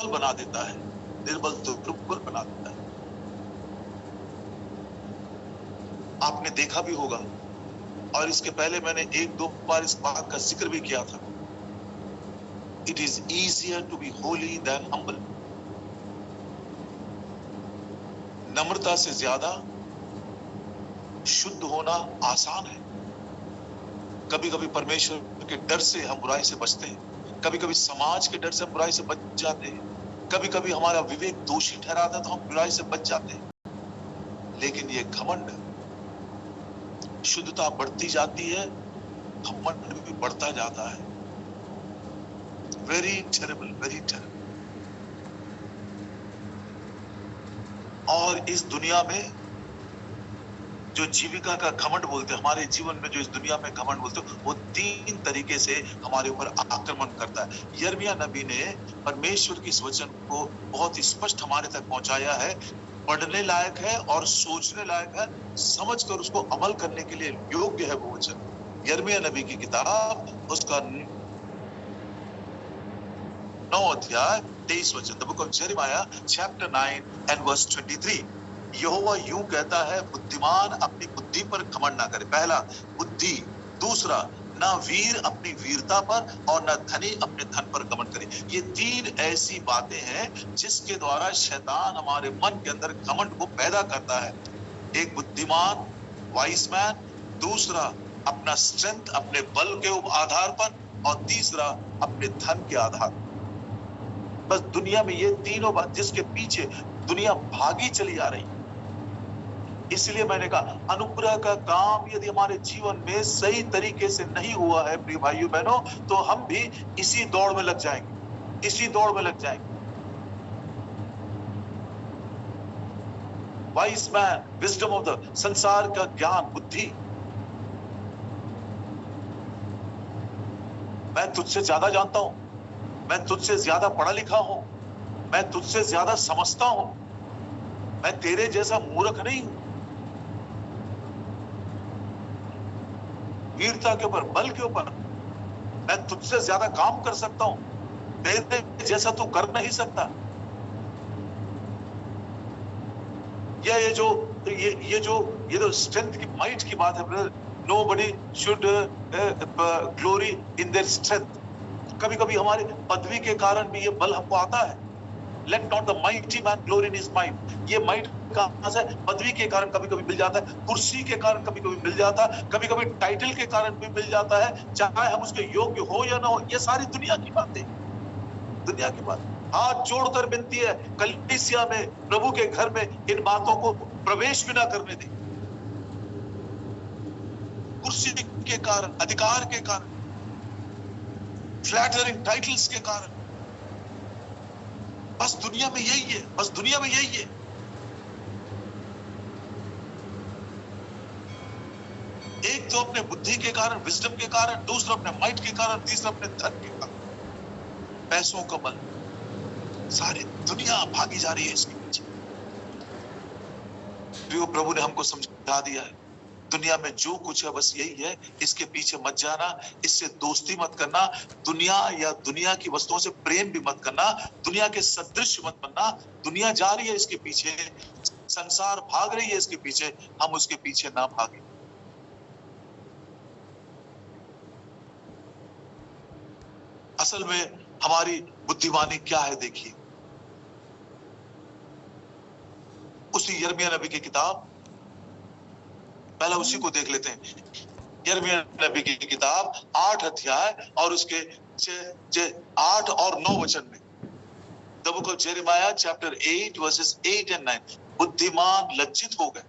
दुर्बल बना देता है, निर्बल तो दुर्बल बना देता है। आपने देखा भी होगा, और इसके पहले मैंने एक दो बार इस बात का जिक्र भी किया था, it is easier to be holy than humble. नम्रता से ज्यादा शुद्ध होना आसान है। कभी कभी परमेश्वर के डर से हम बुराई से बचते हैं, कभी कभी समाज के डर से हम बुराई से बच जाते हैं, कभी कभी हमारा विवेक दोषी ठहराता है तो हम बुराई से बच जाते हैं। लेकिन ये घमंड, शुद्धता बढ़ती जाती है, घमंड भी बढ़ता जाता है। Very terrible, very terrible. और इस दुनिया में जो जीविका का घमंड बोलते हैं, हमारे जीवन में जो इस दुनिया में घमंड बोलते हैं, वो तीन तरीके से हमारे ऊपर आक्रमण करता है। यिर्मयाह नबी ने परमेश्वर की इस वचन को बहुत स्पष्ट हमारे तक पहुंचाया है। पढ़ने लायक है और सोचने लायक है, समझकर उसको अमल करने के लिए योग्य है वो वचन। यिर्मयाह नबी की किताब, उसका 9 अध्याय 23 वचन, the book of Jeremiah chapter 9 and verse 23। यहोवा यूं कहता है, बुद्धिमान अपनी बुद्धि पर घमंड ना करे। पहला, बुद्धि। दूसरा, ना वीर अपनी वीरता पर, और ना धनी अपने धन पर घमंड करे। ये तीन ऐसी बातें हैं जिसके द्वारा शैतान हमारे मन के अंदर घमंड को पैदा करता है। एक बुद्धिमान, वाइज मैन, दूसरा अपना स्ट्रेंथ, अपने बल के आधार पर, और तीसरा अपने धन के आधार पर। बस दुनिया में ये तीनों बात जिसके पीछे दुनिया भागी चली आ रही। इसलिए मैंने कहा, अनुग्रह का काम यदि हमारे जीवन में सही तरीके से नहीं हुआ है प्रिय भाइयों बहनों, तो हम भी इसी दौड़ में लग जाएंगे, इसी दौड़ में लग जाएंगे। Wise man, wisdom of the, संसार का ज्ञान, बुद्धि। मैं तुझसे ज्यादा जानता हूं, मैं तुझसे ज्यादा पढ़ा लिखा हूं, मैं तुझसे ज्यादा समझता हूं, मैं तेरे जैसा मूर्ख नहीं हूं। वीरता के ऊपर, बल के ऊपर मैं तुझसे ज्यादा काम कर सकता हूं, तेरे जैसा तू कर नहीं सकता। ये जो स्ट्रेंथ की, माइट की बात है brother, nobody should glory in their strength. कभी कभी हमारे पदवी के कारण भी ये बल हमको आता है। Let not the mighty man glory in his might। ये माइट कहां से? पदवी के कारण कभी कभी मिल जाता है, कुर्सी के कारण कभी कभी मिल जाता है, कभी कभी टाइटल के कारण भी मिल जाता है, चाहे हम उसके योग्य हो या ना हो। ये सारी दुनिया की बातें, दुनिया की बात। हाथ जोड़कर विनती है कलीसिया में, प्रभु के घर में इन बातों को प्रवेश भी ना करने दें। कुर्सी के कारण, अधिकार के कारण, फ्लैटरिंग टाइटल्स के कारण। बस दुनिया में यही है, बस दुनिया में यही है। एक तो अपने बुद्धि के कारण, विजडम के कारण, दूसरा अपने माइट के कारण, तीसरा अपने धन के कारण, पैसों का बल। सारी दुनिया भागी जा रही है इसके पीछे। प्रभु ने हमको समझा दिया है, दुनिया में जो कुछ है बस यही है, इसके पीछे मत जाना, इससे दोस्ती मत करना, दुनिया या दुनिया की वस्तुओं से प्रेम भी मत करना, दुनिया के सदृश मत बनना। दुनिया जा रही है इसके पीछे, संसार भाग रही है इसके पीछे, हम उसके पीछे ना भागे। असल में हमारी बुद्धिमानी क्या है देखिए, उसी यिर्मयाह नबी की किताब, पहला उसी को देख लेते हैं। यिर्मयाह नबी की किताब 8 अध्याय और उसके 8 और 9 वचन में, the book of Jeremiah chapter 8 versus 8 and 9। बुद्धिमान लज्जित हो गए,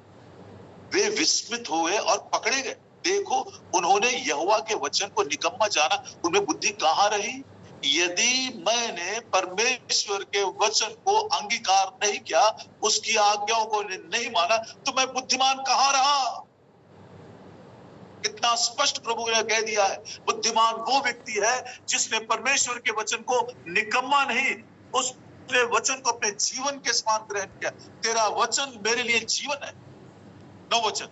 वे विस्मित हुए और पकड़े गए। देखो, उन्होंने यहोवा के वचन को निकम्मा जाना, उनमें बुद्धि कहां रही? यदि मैंने परमेश्वर के वचन को अंगीकार नहीं किया, उसकी आज्ञाओं को नहीं माना, तो मैं बुद्धिमान कहां रहा? कितना स्पष्ट प्रभु ने कह दिया है, बुद्धिमान वो व्यक्ति है जिसने परमेश्वर के वचन को निकम्मा नहीं, उसने वचन को अपने जीवन के समान ग्रहण किया। तेरा वचन मेरे लिए जीवन है। 9 वचन,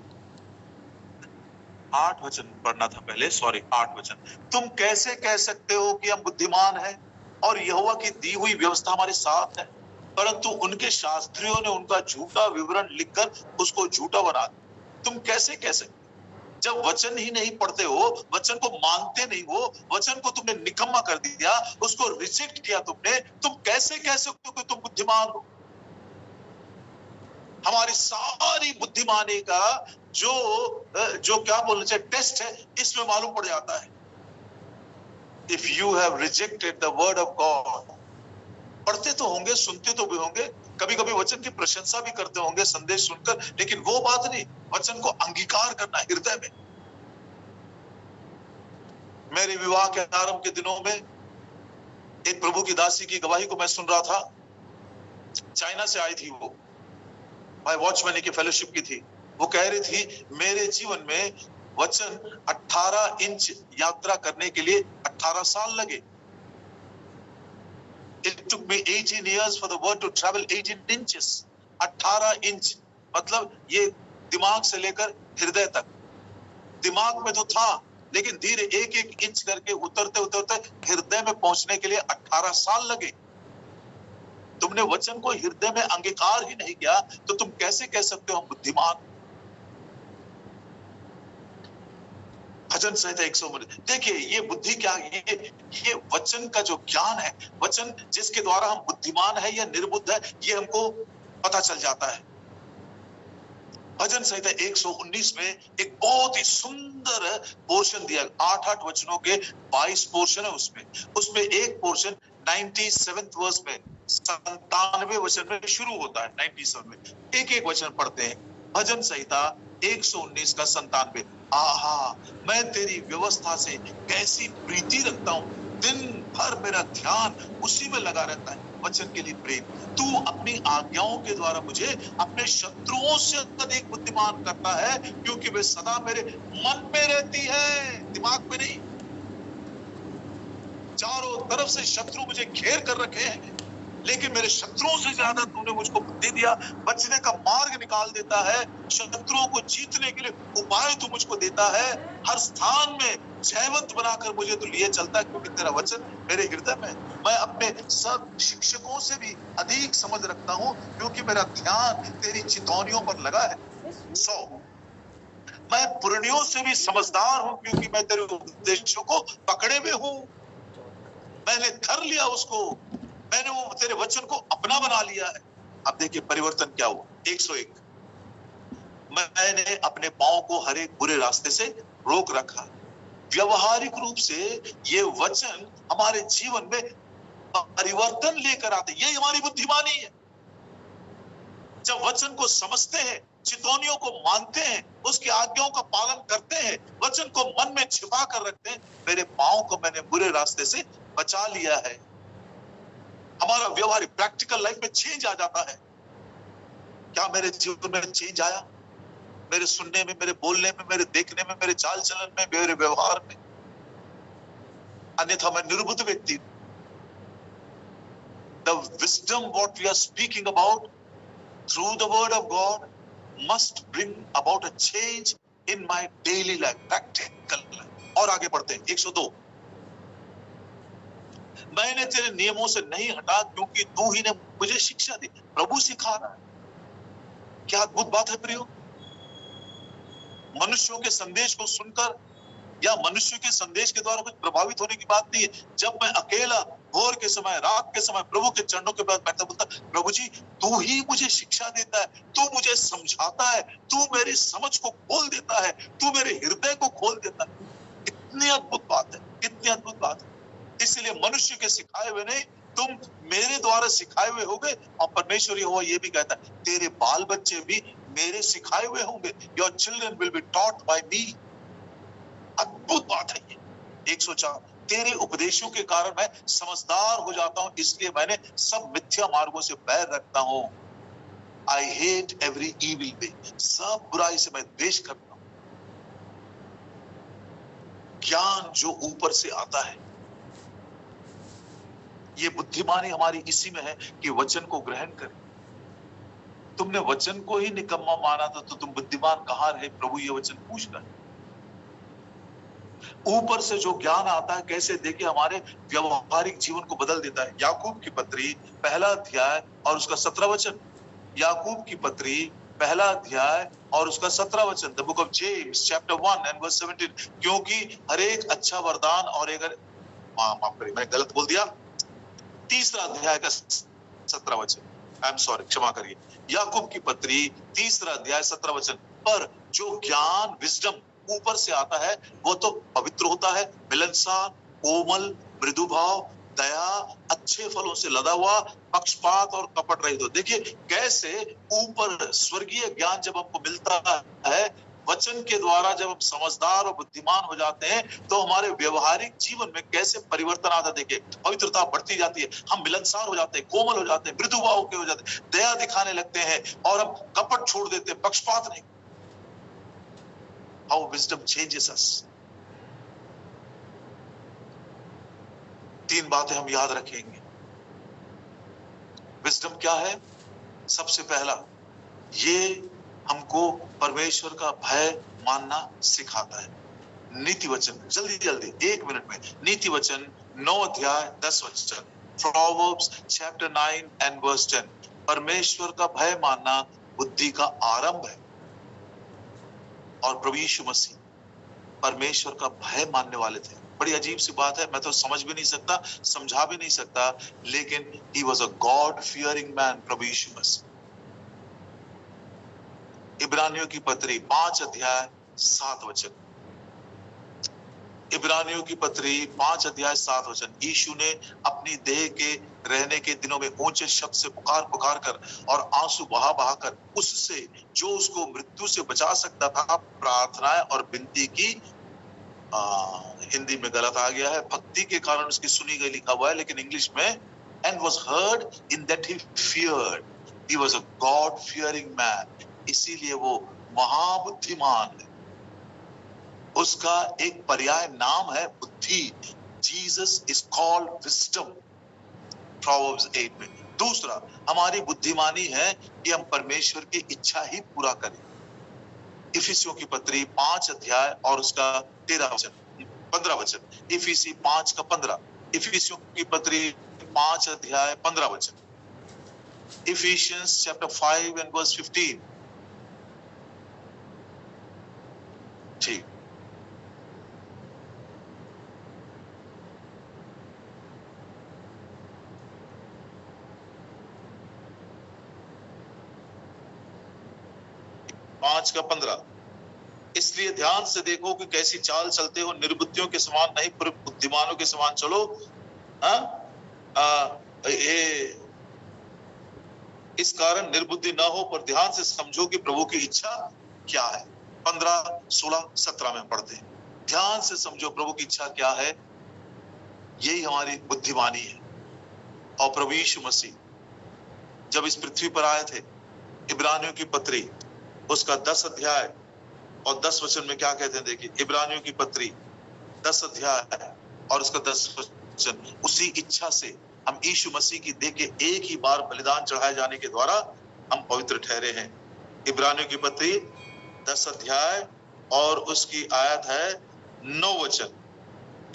8 वचन पढ़ना था पहले, सॉरी 8 वचन। तुम कैसे कह सकते हो कि हम बुद्धिमान हैं? और यहोवा की दी हुई व्यवस्था हमारे साथ है, परंतु उनके शास्त्रियों ने उनका झूठा विवरण लिखकर उसको झूठा बना दिया। तुम कैसे कह सकते, जब वचन ही नहीं पढ़ते हो, वचन को मानते नहीं हो, वचन को तुमने निकम्मा कर दिया, उसको रिजेक्ट किया तुमने, तुम कैसे कह सकते हो कि तुम बुद्धिमान हो? हमारी सारी बुद्धिमानी का जो क्या बोलना चाहिए टेस्ट है, इसमें मालूम पड़ जाता है। If you have rejected the word of God, पढ़ते तो होंगे, सुनते तो भी होंगे, कभी कभी वचन की प्रशंसा भी करते होंगे संदेश सुनकर, लेकिन वो बात नहीं, वचन को अंगीकार करना हृदय में। मेरे विवाह के आरंभ के दिनों में एक प्रभु की दासी की गवाही को मैं सुन रहा था। चाइना से आई थी वो, भाई वॉचमैन की फेलोशिप की थी। वो कह रही थी मेरे जीवन में वचन 18 इंच यात्रा करने के लिए 18 साल लगे। It took me 18 years for the word to travel 18 inches. 18 inch मतलब ये दिमाग से लेकर हृदय तक। दिमाग में तो था, लेकिन धीरे एक एक इंच करके उतरते उतरते हृदय में पहुंचने के लिए 18 साल लगे। तुमने वचन को हृदय में अंगीकार ही नहीं किया, तो तुम कैसे कह सकते हो बुद्धिमान? भजन संहिता 119। देखिए ये बुद्धि क्या है, ये वचन का जो ज्ञान है, वचन जिसके द्वारा हम बुद्धिमान है या निर्बुद्ध है, ये हमको पता चल जाता है। भजन संहिता 119 में एक बहुत ही सुंदर पोर्शन दिया, 8-8 वचनों के 22 पोर्शन है उसमें एक पोर्शन 97th वर्स में 97 वचन में शुरू होता है। 97 में एक एक वचन पढ़ते हैं। भजन संहिता 119 का 97। आहा, मैं तेरी व्यवस्था से कैसी प्रीति रखता हूँ, दिन भर मेरा ध्यान उसी में लगा रहता है। वचन के लिए प्रेम। तू अपनी आज्ञाओं के द्वारा मुझे अपने शत्रुओं से अधिक बुद्धिमान करता है, क्योंकि वे सदा मेरे मन में रहती है, दिमाग में नहीं। चारों तरफ से शत्रु मुझे घेर कर रखे हैं, लेकिन मेरे शत्रुओं से ज्यादा तूने मुझको बुद्धि दिया। बचने का मार्ग निकाल देता है, शत्रुओं को जीतने के लिए उपाय तू मुझको देता है। हर स्थान में जयवंत बनाकर मुझे तू लिए चलता है, क्योंकि तेरा वचन मेरे हृदय में। मैं अपने सब शिक्षकों से भी अधिक समझ रखता हूँ, क्योंकि मेरा ध्यान तेरी चितौनियों पर लगा है। 100 मैं पुरनियों से भी समझदार हूँ, क्योंकि मैं तेरे उपदेशों को पकड़े हुए हूँ। मैंने धर लिया उसको, मैंने वो तेरे वचन को अपना बना लिया है। अब देखिए परिवर्तन क्या हुआ। 101 मैंने अपने पांव को हर एक बुरे रास्ते से रोक रखा। व्यवहारिक रूप से ये वचन हमारे जीवन में परिवर्तन लेकर आते, ये हमारी बुद्धिमानी है। जब वचन को समझते हैं, चितौनियों को मानते हैं, उसकी आज्ञाओं का पालन करते हैं, वचन को मन में छिपा कर रखते हैं, मेरे पांव को मैंने बुरे रास्ते से बचा लिया है। हमारा व्यवहारिक प्रैक्टिकल लाइफ में चेंज आ जाता है। क्या मेरे जीवन में चेंज आया? मेरे सुनने में, मेरे बोलने में, मेरे देखने में, मेरे चाल चलन में, मेरे व्यवहार में। अन्यथा मैं निर्बुद्ध व्यक्ति। The wisdom what we are speaking about through the word of God must bring about a change in my daily life, practical life। और आगे बढ़ते हैं। 102 मैंने तेरे नियमों से नहीं हटा, क्योंकि तू ही ने मुझे शिक्षा दी। प्रभु सिखा रहा है। क्या अद्भुत बात है प्रियो। मनुष्यों के संदेश को सुनकर या मनुष्य के संदेश के द्वारा कुछ प्रभावित होने की बात नहीं है। जब मैं अकेला भोर के समय, रात के समय प्रभु के चरणों के पास बैठता, बोलता प्रभु जी तू ही मुझे शिक्षा देता है, तू मुझे समझाता है, तू मेरी समझ को खोल देता है, तू मेरे हृदय को खोल देता है। कितनी अद्भुत बात है, कितनी अद्भुत बात है। इसलिए मनुष्य के सिखाए हुए नहीं, तुम मेरे द्वारा सिखाए हुए होगे। और परमेश्वर यहोवा ये भी कहता है तेरे बाल बच्चे भी मेरे सिखाए हुए होंगे। Your children will be taught by me. अद्भुत बात है ये। 104 तेरे उपदेशों के कारण मैं समझदार हो जाता हूं, इसलिए मैंने सब मिथ्या मार्गों से बैर रखता हूं। आई हेट एवरी इविल वे। सब बुराई से मैं द्वेष करता हूं। ज्ञान जो ऊपर से आता है, ये बुद्धिमानी हमारी इसी में है कि वचन को ग्रहण करें। तुमने वचन को ही निकम्मा माना था, तो तुम बुद्धिमान कहां रहे? प्रभु ये वचन पूछ रहा है। ऊपर से जो ज्ञान आता है कैसे देखिए हमारे व्यवहारिक जीवन को बदल देता है। याकूब की पत्री पहला अध्याय और उसका 17 वचन, याकूब की पत्री पहला अध्याय और उसका 17 वचन, the book of James chapter 1 and verse 17। क्योंकि हर एक अच्छा वरदान और एक माफ करिए मैं गलत बोल दिया, तीसरा अध्याय का 17 वचन, आई एम सॉरी, क्षमा करिए, याकूब की पत्री तीसरा अध्याय 17 वचन। पर जो ज्ञान विजडम ऊपर से आता है वो तो पवित्र होता है, मिलनसार, कोमल, मृदु भाव, दया, अच्छे फलों से लदा हुआ, पक्षपात और कपट रहित हो। देखिए कैसे ऊपर स्वर्गीय ज्ञान जब हमको मिलता है, वचन के द्वारा जब हम समझदार और बुद्धिमान हो जाते हैं तो हमारे व्यवहारिक जीवन में कैसे परिवर्तन आता है। देखिए पवित्रता बढ़ती जाती है, हम मिलनसार हो जाते हैं, कोमल हो जाते हैं, मृदु भाव के हो जाते हैं, दया दिखाने लगते हैं और हम कपट छोड़ देते हैं, पक्षपात नहीं। How wisdom changes us. तीन बातें हम याद रखेंगे। विजडम क्या है? सबसे पहला, ये हमको परमेश्वर का भय मानना सिखाता है। नीति वचन, जल्दी जल्दी 1 मिनट में, नीति वचन 9 अध्याय 10 वचन, प्रोवर्ब्स चैप्टर 9 एंड वर्स 10। परमेश्वर का भय मानना बुद्धि का आरंभ है। और प्रभु यीशु मसीह परमेश्वर का भय मानने वाले थे। बड़ी अजीब सी बात है, मैं तो समझ भी नहीं सकता, समझा भी नहीं सकता, लेकिन he was a God fearing man, प्रभु यीशु मसीह। इब्रानियों की पत्री 5 अध्याय 7 वचन, इब्रानियों की पत्री 5 अध्याय 7 वचन। यीशु ने अपनी देह के रहने के दिनों में ऊंचे शब्द से पुकार पुकार कर और आंसू बहा बहा कर उससे जो उसको मृत्यु से बचा सकता था प्रार्थनाएं और विनती की। हिंदी में गलत आ गया है, भक्ति के कारण उसकी सुनी गई लिखा हुआ है, लेकिन इंग्लिश में and was heard in that he feared, he was a God fearing man. इसीलिए वो महाबुद्धिमान है। उसका एक पर्याय नाम है बुद्धि। Jesus is called wisdom, proverbs 8 में। दूसरा, हमारी बुद्धिमानी है कि हम परमेश्वर की इच्छा ही पूरा करें। इफिसियों की पत्री 5 अध्याय और उसका 13 वचन 15 वचन, इफिसी 5 का 15, इफिसियों की पत्री 5 अध्याय 15 वचन, इफिशियंस चैप्टर 5 एंड वर्स 15। ठीक, पांच का 15। इसलिए ध्यान से देखो कि कैसी चाल चलते हो, निर्बुद्धियों के समान नहीं पर बुद्धिमानों के समान चलो। इस कारण निर्बुद्धि ना हो पर ध्यान से समझो कि प्रभु की इच्छा क्या है। 15, 16, 17 में पढ़ते हैं। ध्यान से समझो प्रभु की इच्छा क्या है, यही हमारी बुद्धिमानी है। और प्रभु यीशु मसीह जब इस पृथ्वी पर आए थे, इब्रानियों की पत्री उसका 10 अध्याय और 10 वचन में क्या कहते हैं, देखिए इब्रानियों की पत्री 10 अध्याय और उसका 10 वचन। उसी इच्छा से हम यीशु मसीह की देह के एक ही बार बलिदान चढ़ाए जाने के द्वारा हम पवित्र ठहरे हैं। इब्रानियों की पत्री 10 अध्याय और उसकी आयत है 9 वचन।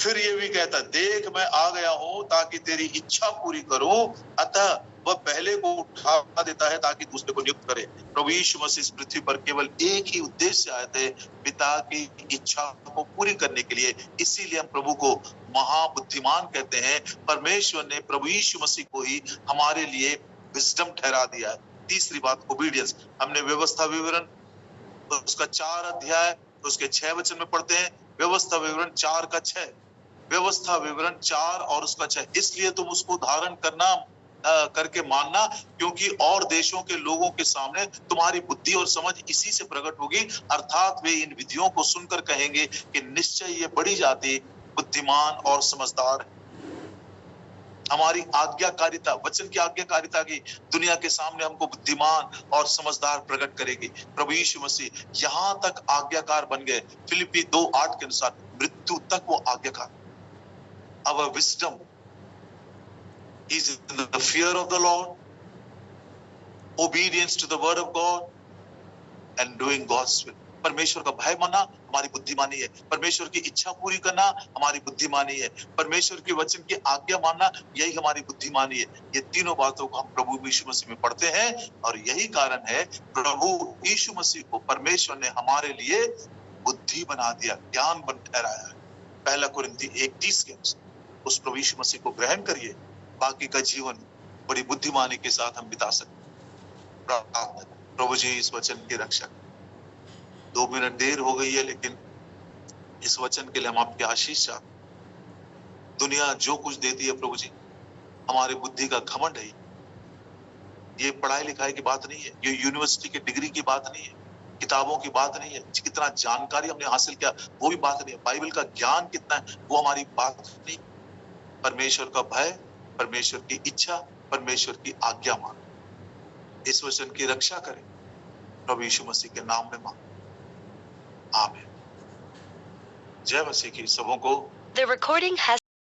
फिर ये भी कहता, देख मैं आ गया हूं ताकि तेरी इच्छा पूरी करूं, अतः वह पहले को उठा देता है ताकि दूसरे को नियुक्त करे। प्रभु यीशु मसीह इस पृथ्वी पर केवल एक ही उद्देश्य से आए थे, पिता की इच्छा को पूरी करने के लिए। इसीलिए हम प्रभु को महाबुद्धिमान कहते हैं। परमेश्वर ने प्रभु यीशु मसीह को ही हमारे लिए विजडम ठहरा दिया है। तीसरी बात, ओबीडियंस। हमने व्यवस्था विवरण उसका 4 अध्याय उसके 6 वचन में पढ़ते हैं। व्यवस्था विवरण 4 का 6, व्यवस्था विवरण 4 और उसका 6। इसलिए तुम उसको धारण करना करके मानना, क्योंकि और देशों के लोगों के सामने तुम्हारी बुद्धि और समझ इसी से प्रकट होगी। अर्थात वे इन विधियों को सुनकर कहेंगे कि निश्चय ये बड़ी जाति बुद्धिमान और समझदार है। हमारी आज्ञाकारिता, वचन की आज्ञाकारिता की दुनिया के सामने हमको बुद्धिमान और समझदार प्रकट करेगी। प्रभु यीशु मसीह यहां तक आज्ञाकार बन गए, फिलिप्पी 2:8 के अनुसार मृत्यु तक वो आज्ञाकार। Our wisdom is in the fear of the Lord, obedience to the word of God and doing God's will. परमेश्वर का भय मानना हमारी बुद्धिमानी है। परमेश्वर की इच्छा पूरी करना हमारी बुद्धिमानी है। परमेश्वर के वचन की आज्ञा मानना यही हमारी बुद्धिमानी है। ये तीनों बातों को हम प्रभु यीशु मसीह में पढ़ते हैं और यही कारण है प्रभु यीशु मसीह को परमेश्वर ने हमारे लिए बुद्धि बना दिया, ज्ञान बन ठहराया है। पहला कुरिन्थी 1:30 के अनुसार उस प्रभु यीशु मसीह को ग्रहण करिए, बाकी का जीवन बड़ी बुद्धिमानी के साथ हम बिता सकते हैं। प्रार्थना करें। प्रभु जी इस वचन की रक्षा करें। 2 मिनट देर हो गई है, लेकिन इस वचन के लिए हम आपकी आशीष चाहते हैं। दुनिया जो कुछ देती है प्रभु जी, हमारी बुद्धि का घमंड है। ये पढ़ाई लिखाई की बात नहीं है, ये यूनिवर्सिटी की डिग्री की बात नहीं है, किताबों की बात नहीं है, कितना जानकारी हमने हासिल किया वो भी बात नहीं है, बाइबल का ज्ञान कितना है वो हमारी बात नहीं। परमेश्वर का भय, परमेश्वर की इच्छा, परमेश्वर की आज्ञा मान, इस वचन की रक्षा करें प्रभु यीशु मसीह के नाम में मांग। आमीन। जय मसीह की सबों को। The recording has